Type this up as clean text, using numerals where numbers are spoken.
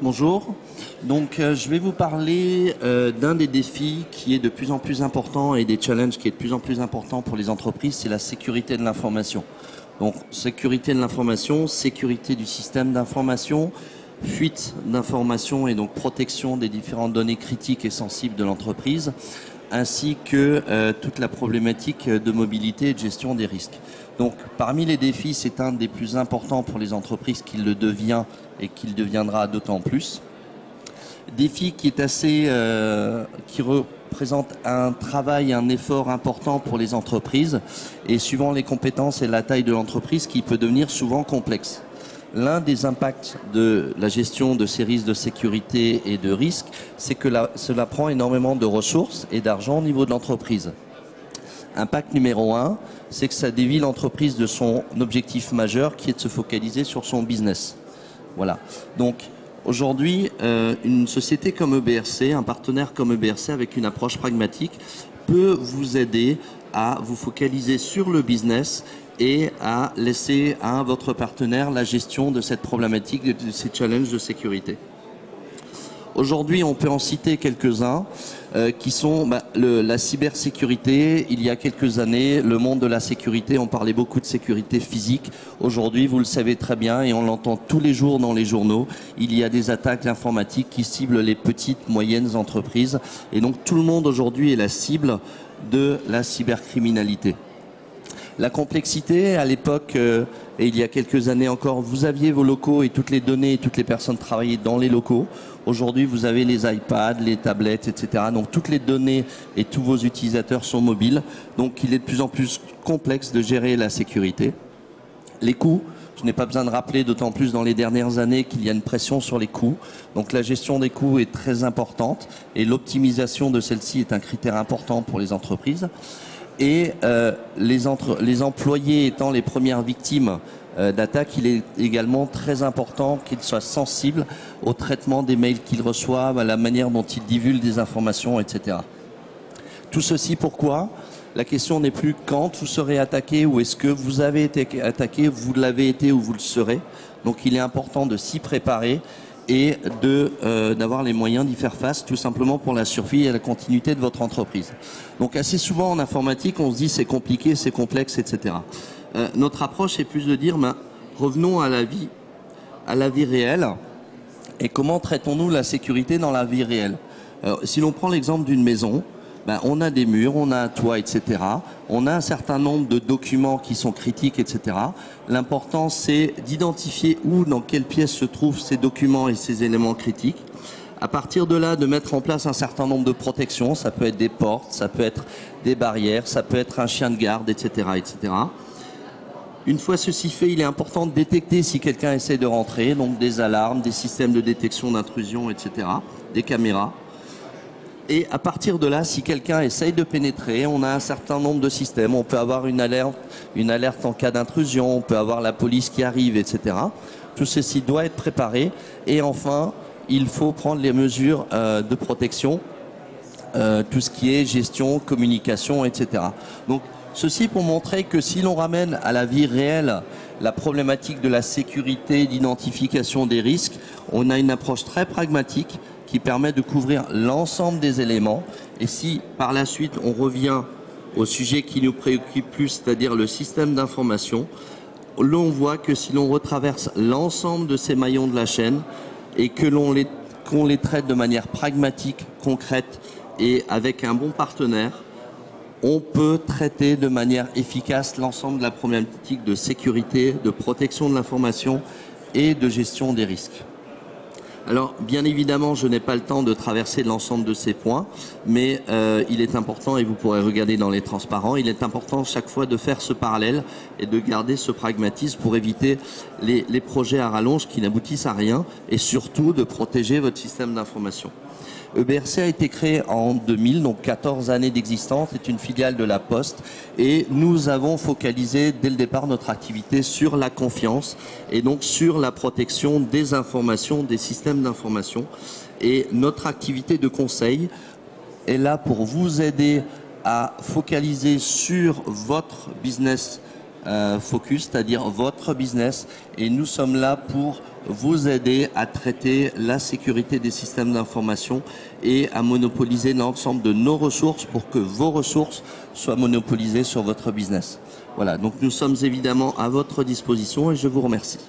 Bonjour. Donc, je vais vous parler d'un des défis qui est de plus en plus important et des challenges qui est de plus en plus important pour les entreprises, c'est la sécurité de l'information. Donc, sécurité de l'information, sécurité du système d'information, fuite d'informations et donc protection des différentes données critiques et sensibles de l'entreprise, ainsi que toute la problématique de mobilité et de gestion des risques. Donc, parmi les défis, c'est un des plus importants pour les entreprises qu'il le devient et qu'il deviendra d'autant plus. Défi qui est assez, qui représente un travail, un effort important pour les entreprises et suivant les compétences et la taille de l'entreprise qui peut devenir souvent complexe. L'un des impacts de la gestion de ces risques de sécurité et de risques, c'est que cela prend énormément de ressources et d'argent au niveau de l'entreprise. Impact numéro 1, c'est que ça dévie l'entreprise de son objectif majeur qui est de se focaliser sur son business. Voilà. Donc, aujourd'hui, une société comme EBRC, un partenaire comme EBRC avec une approche pragmatique peut vous aider à vous focaliser sur le business et à laisser à votre partenaire la gestion de cette problématique, de ces challenges de sécurité. Aujourd'hui, on peut en citer quelques-uns qui sont la cybersécurité. Il y a quelques années, le monde de la sécurité, on parlait beaucoup de sécurité physique. Aujourd'hui, vous le savez très bien et on l'entend tous les jours dans les journaux, il y a des attaques informatiques qui ciblent les petites, moyennes entreprises. Et donc tout le monde aujourd'hui est la cible de la cybercriminalité. La complexité, à l'époque, et il y a quelques années encore, vous aviez vos locaux et toutes les données et toutes les personnes travaillaient dans les locaux. Aujourd'hui, vous avez les iPads, les tablettes, etc. Donc toutes les données et tous vos utilisateurs sont mobiles. Donc il est de plus en plus complexe de gérer la sécurité. Les coûts, je n'ai pas besoin de rappeler, d'autant plus dans les dernières années qu'il y a une pression sur les coûts. Donc la gestion des coûts est très importante et l'optimisation de celle-ci est un critère important pour les entreprises. Et les employés étant les premières victimes d'attaques, il est également très important qu'ils soient sensibles au traitement des mails qu'ils reçoivent, à la manière dont ils divulguent des informations, etc. Tout ceci pourquoi ? La question n'est plus quand vous serez attaqué ou est-ce que vous avez été attaqué, vous l'avez été ou vous le serez. Donc il est important de s'y préparer et d'avoir les moyens d'y faire face, tout simplement pour la survie et la continuité de votre entreprise. Donc assez souvent en informatique, on se dit c'est compliqué, c'est complexe, etc. Notre approche est plus de dire, revenons à la vie réelle et comment traitons-nous la sécurité dans la vie réelle. Si l'on prend l'exemple d'une maison, on a des murs, on a un toit, etc. On a un certain nombre de documents qui sont critiques, etc. L'important, c'est d'identifier où, dans quelle pièce se trouvent ces documents et ces éléments critiques. À partir de là, de mettre en place un certain nombre de protections. Ça peut être des portes, ça peut être des barrières, ça peut être un chien de garde, etc., etc. Une fois ceci fait, il est important de détecter si quelqu'un essaie de rentrer, donc des alarmes, des systèmes de détection d'intrusion, etc., des caméras. Et à partir de là, si quelqu'un essaye de pénétrer, on a un certain nombre de systèmes. On peut avoir une alerte en cas d'intrusion, on peut avoir la police qui arrive, etc. Tout ceci doit être préparé. Et enfin, il faut prendre les mesures de protection, tout ce qui est gestion, communication, etc. Donc, ceci pour montrer que si l'on ramène à la vie réelle la problématique de la sécurité, d'identification des risques, on a une approche très pragmatique qui permet de couvrir l'ensemble des éléments. Et si par la suite on revient au sujet qui nous préoccupe plus, c'est-à-dire le système d'information, là on voit que si l'on retraverse l'ensemble de ces maillons de la chaîne et que qu'on les traite de manière pragmatique, concrète et avec un bon partenaire, on peut traiter de manière efficace l'ensemble de la problématique de sécurité, de protection de l'information et de gestion des risques. Alors, bien évidemment, je n'ai pas le temps de traverser l'ensemble de ces points, mais il est important, et vous pourrez regarder dans les transparents, il est important chaque fois de faire ce parallèle et de garder ce pragmatisme pour éviter les projets à rallonge qui n'aboutissent à rien et surtout de protéger votre système d'information. EBRC a été créé en 2000, donc 14 années d'existence, c'est une filiale de la Poste et nous avons focalisé dès le départ notre activité sur la confiance et donc sur la protection des informations, des systèmes d'information. Et notre activité de conseil est là pour vous aider à focaliser sur votre business focus, c'est-à-dire votre business. Et nous sommes là pour vous aider à traiter la sécurité des systèmes d'information et à monopoliser l'ensemble de nos ressources pour que vos ressources soient monopolisées sur votre business. Voilà, donc nous sommes évidemment à votre disposition et je vous remercie.